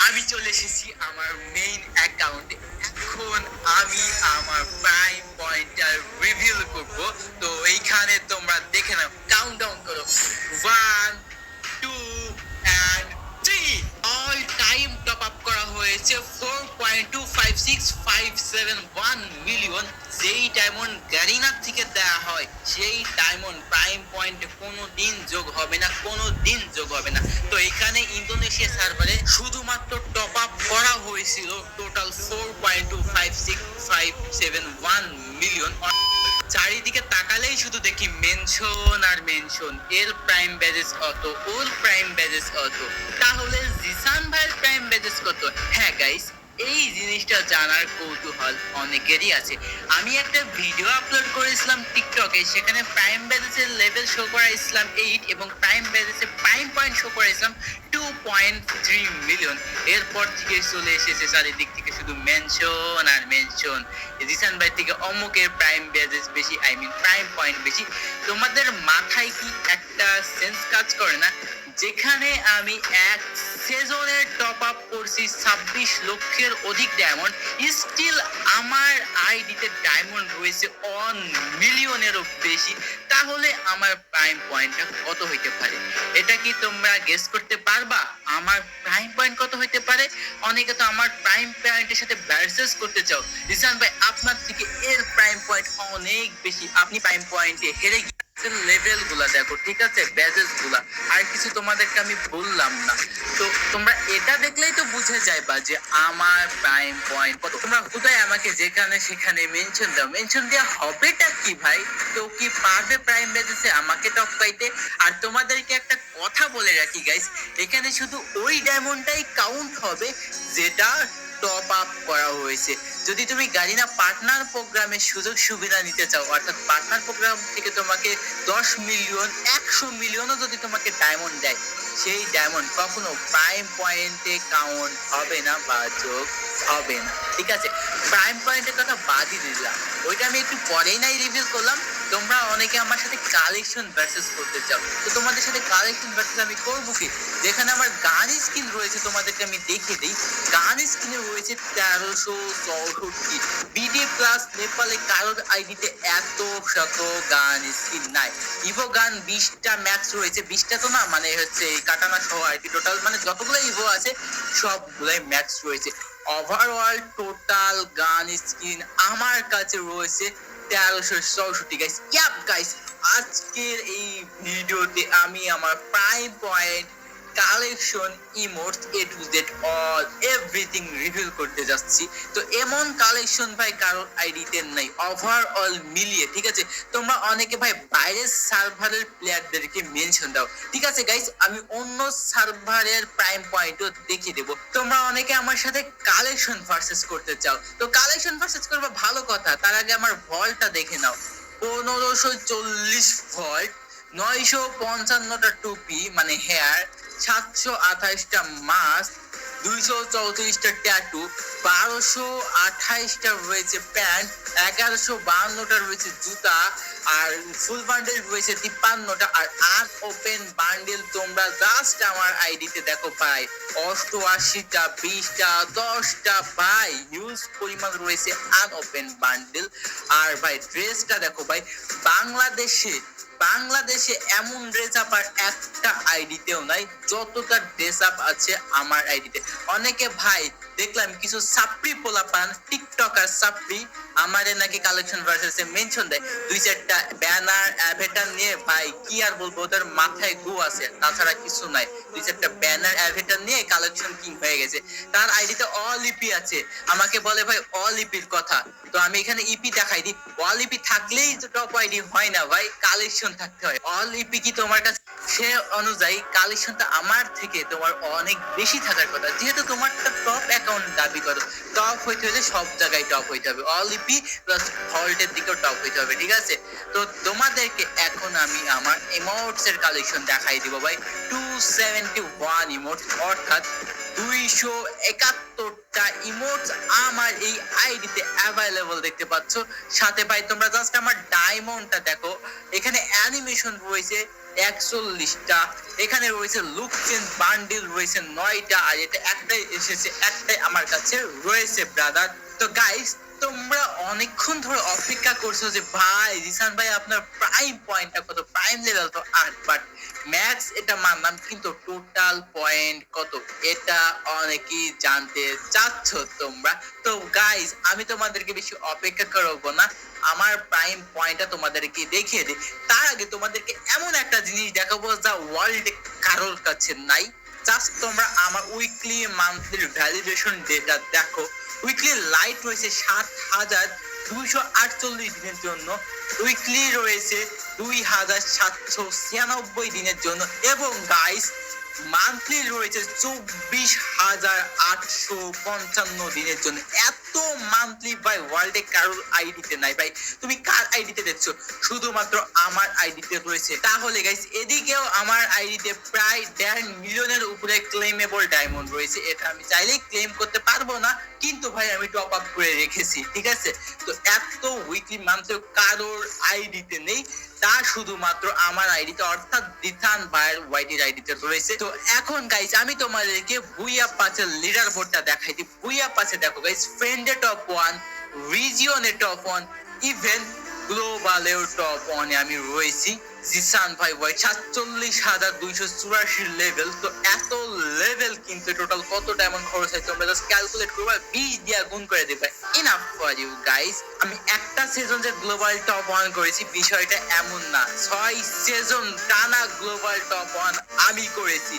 আমি চলে এসেছি আমার মেইন অ্যাকাউন্টে। এখন আমি আমার প্রাইম পয়েন্টার রিভিল করব। তো এইখানে তোমরা দেখে নাও, কাউন্টডাউন করো, 1 2 and 3। All time top up করা হয়েছে 4.256571 মিলিয়ন। যেই ডায়মন্ড গ্যারিনার থেকে দেওয়া হয় সেই ডায়মন্ড প্রাইম পয়েন্টে কোনো দিন যোগ হবে না, কোনো দিন যোগ হবে না। তো এখানে ইন্দোনেশিয়া সার্ভারে শুধুমাত্র টপ আপ করা হয়েছিল টোটাল 4.256571 মিলিয়ন। চারিদিকে তাকালেই শুধু দেখি মেনশন আর মেনশন, এর প্রাইম ব্যাজেস কত, ওর প্রাইম ব্যাজেস কত, তাহলে জিসান ভাইয়ের প্রাইম ব্যাজেস কত? হ্যাঁ গাইস, এই জিনিসটা জানার কৌতূহল অনেকেরই আছে। আমি একটা ভিডিও আপলোড করেছিলাম টিকটকে, সেখানে প্রাইম ব্যাজেসের লেভেল শো করাইছিলাম 8 এবং প্রাইম ব্যাজেসের প্রাইম পয়েন্ট শো করাইছিলাম 2.3 মিলিয়ন। এরপর থেকে চলে এসেছে চারিদিক থেকে শুধু মেনশন আর মেনশন। জিসান ভাই থেকে অমুকের প্রাইম ব্যাজেস বেশি, আই মিন প্রাইম পয়েন্ট বেশি। তোমাদের মাথায় কি একটা সেন্স কাজ করে না? যেখানে আমি এক সেজনের টপ আপ করছি 26 লক্ষের অধিক ডায়মন্ড, স্টিল আমার আইডিতে ডায়মন্ড রয়েছে 1 মিলিয়নেরও বেশি। তাহলে আমার প্রাইম পয়েন্টটা কত হইতে পারে? এটা কি তোমরা গেস করতে পারবা আমার প্রাইম পয়েন্ট কত হইতে পারে? অনেকে তো আমার প্রাইম পয়েন্টের সাথে ভার্সেস করতে চাও। রিসান ভাই, আপনার থেকে এর প্রাইম পয়েন্ট অনেক বেশি, আপনি প্রাইম পয়েন্টে হেরে গিয়ে লেভেল গুলা দেখো, ঠিক আছে, ব্যাজেস গুলা। আর কিছু তোমাদেরকে আমি বললাম না, তো তোমরা এটা দেখলেই তো বুঝে যাইবা যে আমার প্রাইম পয়েন্ট কত। তোমরা কোথায় আমাকে যেখানে সেখানে মেনশন দাও, মেনশন দেওয়া হবেটা কি ভাই? তো কি পারবে প্রাইম ব্যাজেসে আমাকে টপ পাইতে? আর তোমাদেরকে একটা কথা বলে রাখি গাইস, এখানে শুধু ওই ডায়মন্ডটাই কাউন্ট হবে যেটা টপ আপ করা হয়েছে। যদি তুমি গারিনা পার্টনার প্রোগ্রামের সুযোগ সুবিধা নিতে চাও, অর্থাৎ পার্টনার প্রোগ্রাম থেকে তোমাকে 10 মিলিয়ন 100 মিলিয়নও যদি তোমাকে ডায়মন্ড দেয়, সেই ডায়মন্ড কখনো প্রাইম পয়েন্টে কাউন্ট হবে না বা যোগ হবে না, ঠিক আছে? প্রাইম পয়েন্টের কথা বাদই দিলাম, ওইটা আমি একটু পরেই নাই রিভিল করলাম। তোমরা অনেকে আমার সাথে কালেকশন ভার্সেস করতে চাও, তো তোমাদের সাথে কালেকশন ভার্সেস আমি করবো কি? যেখানে আমার গান স্কিন রয়েছে তোমাদেরকে আমি দেখিয়ে দিই। গান স্কিনে রয়েছে 1364। বিডি প্লাস নেপালে কারোর আইডিতে এত শত গান স্কিন নাই। ইভো গান 20টা ম্যাক্স রয়েছে, 20টা তো না, মানে হচ্ছে কাটানা সহ আর কি, টোটাল মানে যতগুলো ইভো আছে সবগুলাই ম্যাক্স রয়েছে। ওভারঅল টোটাল গান স্কিন আমার কাছে রয়েছে 1364 গাইস। ইয়াপ গাইস, আজকের এই ভিডিওতে আমি আমার prime point, collection, emotes, A to Z all everything reveal করতে যাচ্ছি। তো এমন কালেকশন ভাই কারোর আইডিতে নাই ওভারঅল মিলিয়ে, ঠিক আছে? তোমরা অনেকে ভাই বাইরের সার্ভারের প্লেয়ারদেরকে মেনশন দাও, ঠিক আছে গাইস, আমি অন্য সার্ভারের প্রাইম পয়েন্টও দেখিয়ে দেবো। তোমরা অনেকে আমার সাথে কালেকশন ভার্সেস করতে চাও, তো কালেকশন ভার্সেস করবে ভালো কথা, তার আগে আমার ভলটা দেখে নাও। 1540 ভল্ট, 955টা টুপি মানে হেয়ার, 728টা মাস্ক, 234টা ট্যাটু, 1228টা রয়েছে প্যান্ট, 1152টা রয়েছে জুতা, আর ফুল বান্ডেল রয়েছে 53টা। আর আনওপেন বান্ডেল তোমরা জাস্ট আমার আইডিতে দেখো ভাই, 88টা, 20টা, 10টা ভাই, হিউজ পরিমাণ রয়েছে আনওপেন বান্ডেল। আর ভাই ড্রেসটা দেখো ভাই, বাংলাদেশে এমন ড্রেস আপ আর একটা আইডিতেও নাই যতটা ড্রেস আপ আছে আমার আইডিতে। অনেকে ভাই দেখলাম কিছু সাপ্রি পোলাপান, টিকটকার সাপ্রি, আমারে নাকি কালেকশন ভার্সেসে মেনশন দেয় 2-4টা ব্যানার অ্যাভেটার নিয়ে। ভাই কি আর বলবো, ওদের মাথায় গু আছে, তাছাড়া কিছু নাই। 2-4টা ব্যানার অ্যাভেটার নিয়ে কালেকশন কিং হয়ে গেছে। তার আইডিতে অল ইপি আছে, আমাকে বলে ভাই অল ইপির কথা। তো আমি এখানে ইপি দেখাই দিই, অল ইপি থাকলেই তো টপ আইডি হয় না ভাই, কালেকশন থাকতে হয়। অল ইপি কি তোমার কাছে? সে অনুযায়ী কালেকশনটা আমার থেকে তোমার অনেক বেশি থাকার কথা, যেহেতু তোমার টপ অ্যাকাউন্ট দাবি করো। টপ হইতে হলে সব জায়গায় টপ হইতে হবে, অল ইপি প্লাস ভল্টের দিকেও টপ হইতে হবে, ঠিক আছে? তো তোমাদেরকে এখন আমি আমার ইমোটস এর কালেকশন দেখাই দিব ভাই। 271 ইমোটস, অর্থাৎ 271টা ইমোটস আমার এই আইডিতে অ্যাভেলেবল দেখতে পাচ্ছ। সাথে ভাই তোমরা জাস্ট আমার ডায়মন্ডটা দেখো, এখানে অ্যানিমেশন রয়েছে 41টা, এখানে রয়েছে লুক চেঞ্জ বান্ডিল রয়েছে 9টা, আর এটা একটাই এসেছে, একটাই আমার কাছে রয়েছে ব্রাদার। তো গাইস, তোমরা অনেকক্ষণ ধরে অপেক্ষা করছো যে ভাই জিসান ভাই আপনার প্রাইম পয়েন্টটা কত, প্রাইম লেভেল তো 8, বাট ম্যাক্স এটা মানলাম, কিন্তু টোটাল পয়েন্ট কত এটা অনেকেই জানতে চাচ্ছ তোমরা। তো গাইস, আমি তোমাদেরকে বেশি অপেক্ষা করবো না, আমার প্রাইম পয়েন্টটা তোমাদেরকে দেখিয়ে দিই। তার আগে তোমাদেরকে এমন একটা জিনিস দেখাবো যা ওয়ার্ল্ডে কারোর কাছে নাই। জাস্ট তোমরা আমার উইকলি মান্থলি ভ্যালিডেশন ডেটা দেখো। উইকলি লাইট রয়েছে 7,248 দিনের জন্য, উইকলি রয়েছে 2,796 দিনের জন্য, এবং গাইস মান্থলি রয়েছে 24,855 দিনের জন্য। এত মান্থলি ভাই ওয়ার্ল্ডে কারোর আইডিতে নাই ভাই। তুমি কার আইডিতে দেখছো? শুধুমাত্র আমার আইডিতে রয়েছে। তাহলে গাইস, এদিকেও আমার আইডিতে প্রায় 1.5 মিলিয়নের উপরে ক্লেমেবল ডায়মন্ড রয়েছে। এটা আমি চাইলেই ক্লেম করতে পারবো না, কিন্তু ভাই আমি টপ আপ করে রেখেছি, ঠিক আছে? তো এত উইকলি মান্থলি কারোর আইডিতে নেই, তা শুধুমাত্র আমার আইডিতে, অর্থাৎ দিথান ভাইয়ের ওয়াইটির আইডিতে রয়েছে। তো এখন গাইস, আমি তোমাদেরকে বুইয়া পাসের লিডার বোর্ডটা দেখাই দিই। বুইয়া পাসে দেখো গাইস, ফ্রেন্ডে টপ 1, রিজিয়নে টপ 1, ইভেন গ্লোবালেও টপ 1 এ আমি রয়েছি। জিসান ভাই ভাই 47,284 লেভেল। তো এত লেভেল কিন্তু টোটাল কত ডায়মন্ড খরচ হয় তোমরা জাস্ট ক্যালকুলেট করবে, 20 দিয়ে গুণ করে দেবে। Enough for you guys. আমি একটা সিজন যে গ্লোবাল টপ 1 করেছি, বিষয়টা এমন না, 6 সিজন টানা গ্লোবাল টপ 1 আমি করেছি।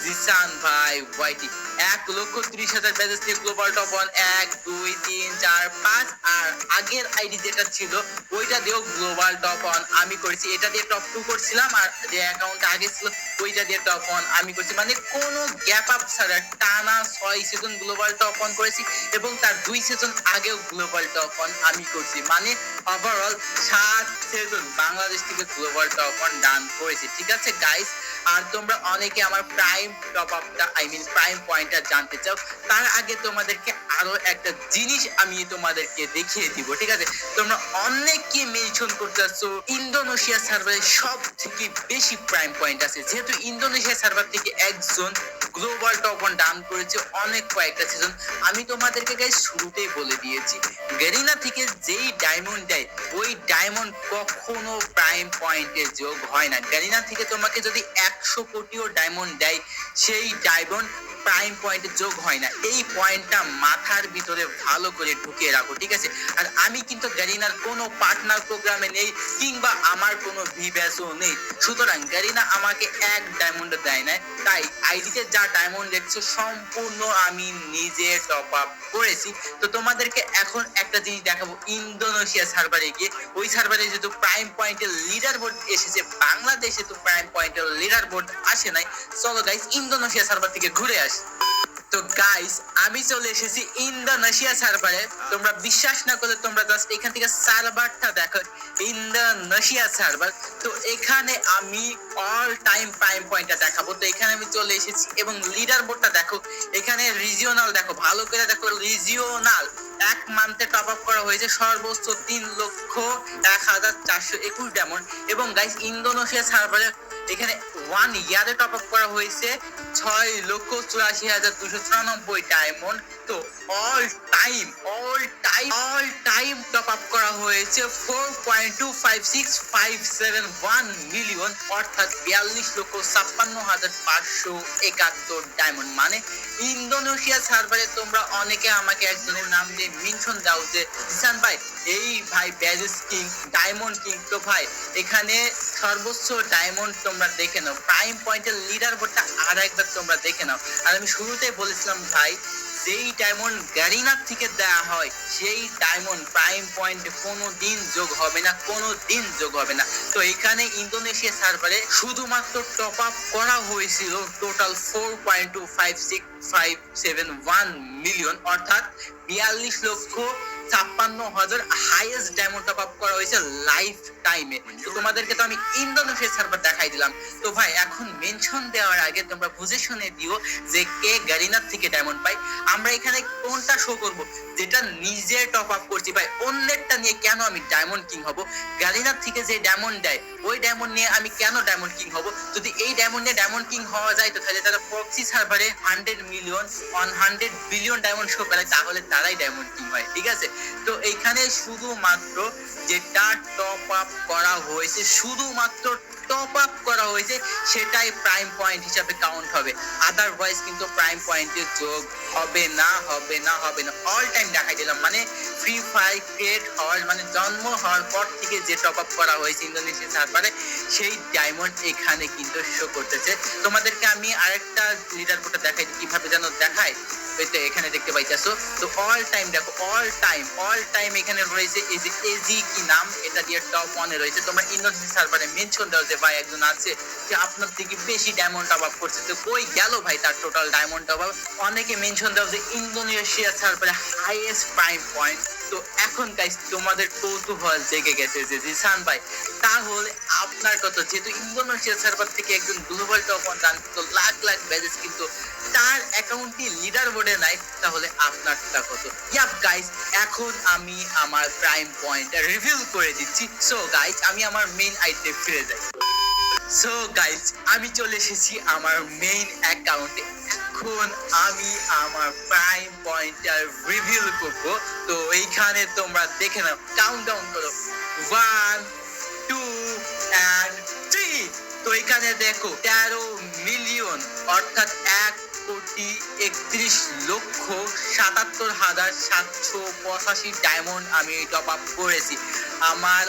জিসান ভাই ওয়াইটি 1,30,000 ব্যাচেস থেকে গ্লোবাল টপ 1 1 2 3 4 5, আর আগের আইডি যেটা ছিল ওইটা দিয়েও গ্লোবাল টপ 1 আমি করেছি। এটা দিয়ে টপ 2 করছিলাম, আর যে অ্যাকাউন্ট আগে ছিল ওইটা দিয়ে টপ 1 আমি করেছি। মানে কোনো গ্যাপ আপ ছাড়া টানা 6 সিজন গ্লোবাল টপ 1 করেছি, এবং তার 2 সিজন আগেও গ্লোবাল টপ 1 আমি করছি। মানে ওভারঅল 7 সিজন বাংলাদেশ থেকে গ্লোবাল টপ 1 ডান করেছি, ঠিক আছে গাইস? আর তোমরা অনেকে আমার প্রাইম টপ আপটা, আই মিন প্রাইম পয়েন্টটা জানতে চাও। তার আগে তোমাদেরকে আরো একটা জিনিস আমি তোমাদেরকে দেখিয়ে দিব, ঠিক আছে? তোমরা অনেকে মেনশন করতেছো ইন্দোনেশিয়া সার্ভারে সব থেকে বেশি প্রাইম পয়েন্ট আছে। যেহেতু ইন্দোনেশিয়া সার্ভার থেকে একজন গ্লোবাল টপ 1 ডান করেছে অনেক কয়েকটা সিজন, আমি তোমাদেরকে গাইস শুরুতেই বলে দিয়েছি, গেরিনা থেকে যেই ডায়মন্ড দেয় ওই ডায়মন্ড কখনো প্রাইম পয়েন্টে যোগ হয় না। গেরিনা থেকে তোমাকে যদি 100 কোটিও ডায়মন্ড দেয়, সেই ডায়মন্ড প্রাইম পয়েন্টে যোগ হয় না। এই পয়েন্টটা মাথার ভিতরে ভালো করে ঢুকিয়ে রাখো, ঠিক আছে? আর আমি কিন্তু গেরিনার কোনো পার্টনার প্রোগ্রামে নেই, কিংবা আমার কোনো ভিব্যাসও নেই। সুতরাং গেরিনা আমাকে 1 ডায়মন্ড দেয় না, তাই আইডিতে যা ডায়মন্ড দেখছো সম্পূর্ণ আমি নিজে টপ আপ করেছি। তো তোমাদেরকে এখন একটা জিনিস দেখাবো, ইন্দোনেশিয়া সার্ভারে গিয়ে, ওই সার্ভারে যেহেতু প্রাইম পয়েন্টের লিডার বোর্ড এসেছে, বাংলাদেশে তো প্রাইম পয়েন্টের লিডার বোর্ড আসে নাই। চলো গাইস, ইন্দোনেশিয়া সার্ভার থেকে ঘুরে আসি। তো গাইস, আমি চলে এসেছি ইন্দোনেশিয়া সার্ভারে। তোমরা বিশ্বাস না করলে তোমরা জাস্ট এখান থেকে সার্ভারটা দেখো, ইন্দোনেশিয়া সার্ভার। তো এখানে আমি অল টাইম প্রাইম পয়েন্টটা দেখাবো। তো এখানে আমি চলে এসেছি, এবং লিডার বোর্ডটা দেখো, এখানে রিজিওনাল দেখো, ভালো করে দেখো, রিজিওনাল 1 মান্থে টপ আপ করা হয়েছে সর্বোচ্চ 3,01,421 ডায়মন্ড। এবং গাইস, ইন্দোনেশিয়া সার্ভারে এখানে 1 ইয়ারে টপ আপ করা হয়েছে 6,84,294 ডায়মন্ড। তো অল টাইম টপ আপ করা হয়েছে 4.256571 মিলিয়ন, অর্থাৎ 42,56,571 ডায়মন্ড। মানে ইন্দোনেশিয়া সার্ভারে তোমরা অনেকে আমাকে একজনের নাম দিয়ে মেনশন দাও যে জিসান ভাই, এই ভাই ব্যাজেস কিং, ডায়মন্ড কিং। তো ভাই, এখানে সর্বোচ্চ ডায়মন্ড তোমরা দেখে নাও, প্রাইম পয়েন্টের লিডার বোর্ডটা আর একবার তোমরা দেখে নাও। আর আমি শুরুতেই বলেছিলাম ভাই, যেই ডায়মন্ড গ্যারিনার থেকে দেয়া হয় সেই ডায়মন্ড প্রাইম পয়েন্টে কোনোদিন যোগ হবে না, কোনোদিন যোগ হবে না। তো এখানে ইন্দোনেশিয়া সার্ভারে শুধুমাত্র টপ আপ করা হয়েছিল টোটাল 4.256571 মিলিয়ন, অর্থাৎ 56,000 হাইয়েস্ট ডায়মন্ড টপ আপ করা হয়েছে লাইফ টাইমে। তো তোমাদেরকে তো আমি ইন্দোনেশিয়া সার্ভার দেখাই দিলাম। তো ভাই এখন মেনশন দেওয়ার আগে তোমরা বুঝে শুনে দিও যে কে গারিনার থেকে ডায়মন্ড পাই। আমরা এখানে কোনটা শো করব, যেটা নিজে টপ আপ করছি ভাই। অন্যেরটা নিয়ে কেন আমি ডায়মন্ড কিং হব? গারিনার থেকে যে ডায়মন্ড দেয় ওই ডায়মন্ড নিয়ে আমি কেন ডায়মন্ড কিং হব? যদি এই ডায়মন্ড নিয়ে ডায়মন্ড কিং হওয়া যায় তো তাহলে তারা প্রক্সি সার্ভারে 100 মিলিয়ন 100 বিলিয়ন ডায়মন্ড শো করে, তাহলে তারাই ডায়মন্ড কিং হয়। ঠিক আছে, তো এইখানে শুধুমাত্র যেটা টপ আপ করা হয়েছে, শুধুমাত্র টপ আপ করা হয়েছে সেটাই প্রাইম পয়েন্ট হিসাবে কাউন্ট হবে। আদারওয়াইজ কিন্তু প্রাইম পয়েন্টে যোগ হবে না, হবে না, হবে না। অল টাইম দেখাই দিলাম, মানে ফ্রি ফায়ার ক্রিয়েট হওয়ার মানে জন্ম হওয়ার পর থেকে যে টপ আপ করা হয়েছে ইন্দোনেশিয়া সার্ভারে সেই ডায়মন্ড এখানে কিন্তু শো করতেছে। তোমাদেরকে আমি আরেকটা লিডার বোর্ডে দেখাই, কিভাবে যেন দেখায়, ওই তো এখানে দেখতে পাইতেছো। তো অল টাইম দেখো, অল টাইম এখানে রয়েছে এই যে এজি কি নাম, এটা দিয়ে টপ 1 এ রয়েছে। তোমরা ইন্দোনেশিয়া সার্ভারে মেনশন দাও যে ভাই একজন আছে যে আপনার থেকে বেশি ডায়মন্ড টপ আপ করছে, তো কই গেল ভাই তার টোটাল ডায়মন্ড টপ আপ? অনেকে মেনশন দাও যে ইন্দোনেশিয়া সার্ভারে হাইয়েস্ট প্রাইম পয়েন্ট। তো এখন গাইস তোমাদের কৌতূহল জেগে গেছে যে জিসান ভাই তাহলে আপনার কত? যেহেতু ইন্দোনেশিয়া সার্ভার থেকে একজন গ্লোবাল টপ 1 রান তো লাখ লাখ ব্যাজেস কিন্তু তার অ্যাকাউন্টটি লিডার বোর্ডে নাই, তাহলে আপনারটা কত? ইয়াপ গাইস, এখন আমি আমার প্রাইম পয়েন্ট রিভিল করে দিচ্ছি। সো গাইস আমি আমার মেইন আইটে ফিরে যাই। সো গাইস আমি চলে এসেছি আমার মেইন অ্যাকাউন্টে। এখন আমি আমার প্রাইম পয়েন্টার রিভিল করব। তো এইখানে তোমরা দেখে নাও, কাউন্টডাউন করো 1 2 and 3। তো এখানে দেখো 13 মিলিয়ন অর্থাৎ 1,31,77,785 ডায়মন্ড আমি টপ আপ করেছি। আমার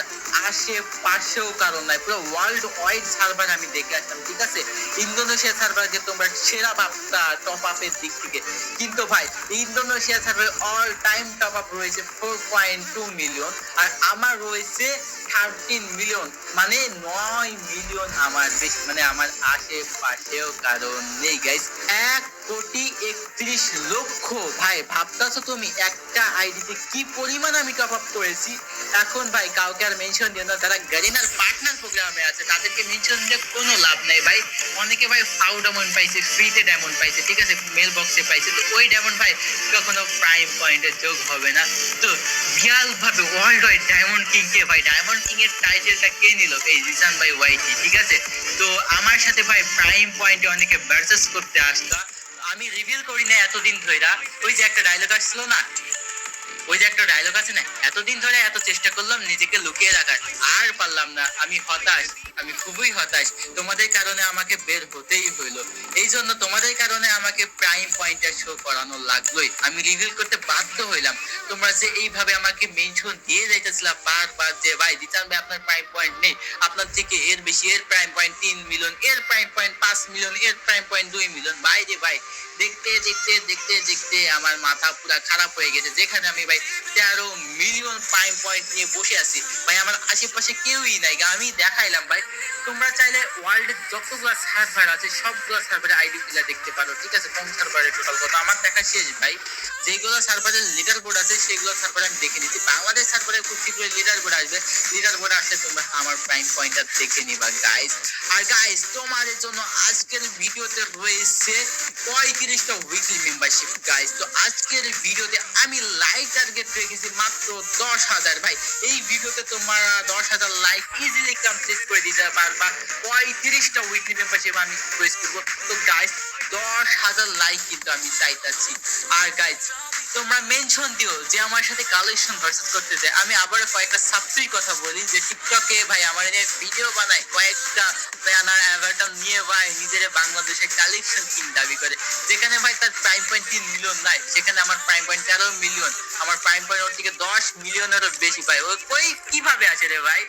আশেপাশেও কারণ নাই, পুরো ওয়ার্ল্ড ওয়াইড সার্ভার আমি দেখে আসলাম। ঠিক আছে, ইন্দোনেশিয়া সার্ভারকে তোমরা সেরা ভাবতা টপ আপের দিক থেকে, কিন্তু ভাই Indonesia server all time top up রয়েছে 4.2 মিলিয়ন আর আমার রয়েছে 13 মিলিয়ন, মানে 9 মিলিয়ন আমার বেশি, মানে আমার আশেপাশেও কারণ নেই গাইস। 1,31,00,000 ভাই ভাবতাছো তুমি একটা আইডিতে কি পরিমাণ আমি টপ আপ করেছি? এখন ভাই কাউকে আর মেনশন দিও না, যারা গারিনার পার্টনার প্রোগ্রামে আছে তাদেরকে মেনশন দিয়ে কোনো লাভ নেই ভাই। অনেকে ভাই ফাউ ডায়মন্ড পাইছে, ফ্রিতে ডায়মন্ড পাইছে, ঠিক আছে, মেল বক্সে পাইছে, তো ওই ডায়মন্ড ভাই কখনো প্রাইম পয়েন্টে যোগ হবে না। তো রিয়াল ভাবে ওয়ার্ল্ড ওয়াইড ডায়মন্ড কিং কে ভাই, ডায়মন্ড কিং এর টাইটেলটা কে নিল? এই জিসান ভাই ওয়াইটি। ঠিক আছে, তো আমার সাথে ভাই প্রাইম পয়েন্টে অনেকে ভার্সেস করতে আসতো, আমি রিভিল করি না এতদিন ধরে। ওই যে একটা ডায়লগ আসছিল না, ওই যে একটা ডায়লগ আছে না, এতদিন ধরে এত চেষ্টা করলাম নিজেকে লুকিয়ে রাখার, আর পারলাম না, আমি হতাশ, আমি খুবই হতাশ। তোমাদের কারণে আমাকে বের হতেই হইলো, এই জন্য তোমাদের কারণে আমাকে প্রাইম পয়েন্টটা শো করানো লাগলোই, আমি রিভিল করতে বাধ্য হইলাম। তোমরা যে এইভাবে আমাকে মেনশন দিয়ে যাইতেছিলা বারবার যে ভাই জিসান ভাই আপনার প্রাইম পয়েন্ট নেই, আপনার থেকে এর বেশি, এর প্রাইম পয়েন্ট 3 মিলিয়ন, এর প্রাইম পয়েন্ট 5 মিলিয়ন, এর প্রাইম পয়েন্ট 2 মিলিয়ন। ভাই রে ভাই, দেখতে দেখতে দেখতে দেখতে আমার মাথা পুরো খারাপ হয়ে গেছে, যেখানে আমি ভাই 13 মিলিয়ন প্রাইম পয়েন্ট নিয়ে বসে আছি ভাই, আমার আশেপাশে কেউই নাই। আমি দেখাইলাম ভাই, তোমরা চাইলে ওয়ার্ল্ডের যতগুলো সার্ভার আছে সবগুলো সার্ভারে আইডি গুলা দেখতে পারো। ঠিক আছে, কোন সার্ভারে টোটাল কত আমার দেখা শেষ ভাই। যেগুলো সার্ভারের লিডার বোর্ড আছে সেগুলো সার্ভারে আমি দেখে নিচ্ছি। বাংলাদেশ সার্ভারে খুব শীঘ্রই লিডার বোর্ড আসবে, লিডার বোর্ড আসলে তোমরা আমার প্রাইম পয়েন্টটা দেখে নিবা গাইস। আর গাইস তোমাদের জন্য আজকের ভিডিওতে রয়েছে 35টা উইকলি মেম্বারশিপ গাইস। তো আজকের ভিডিওতে আমি লাইক টার্গেট রেখেছি মাত্র 10,000 ভাই। এই ভিডিওতে তোমরা 10,000 লাইক ইজিলি কমপ্লিট করে দিতে পারবা, 35টা উইকলি মেম্বারশিপ আমি রিকোয়েস্ট করবো। তো গাইস 10,000 লাইক কিন্তু আমি চাইতাছি। আর গাইস তোমরা মেনশন দিও যে আমার সাথে কালেকশন ভার্সেস করতে চাই। আমি আবার কয়েকটা সাবস্ক্রাইব কথা বলি যে টিকটকে ভাই আমার নিয়ে ভিডিও বানায়, কয়েকটা ব্যানার অ্যাভাটার নিয়ে ভাই নিজের বাংলাদেশে কালেকশন কিং দাবি করে, যেখানে ভাই তার প্রাইম পয়েন্ট 3 মিলিয়ন নাই, সেখানে আমার প্রাইম পয়েন্ট 13 মিলিয়ন, আমার প্রাইম পয়েন্ট ওর থেকে 10 মিলিয়নেরও বেশি ভাই। ও কই কিভাবে আসে রে ভাই?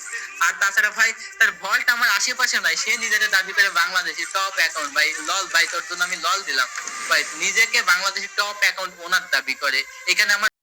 আর তাছাড়া ভাই তার ভল্ট আমার আশেপাশে নাই, সে নিজের দাবি করে বাংলাদেশি টপ অ্যাকাউন্ট ভাই। লল ভাই, তোর জন্য আমি লল দিলাম ভাই, নিজেকে বাংলাদেশি টপ অ্যাকাউন্ট ওনার দাবি করে, এখানে আমার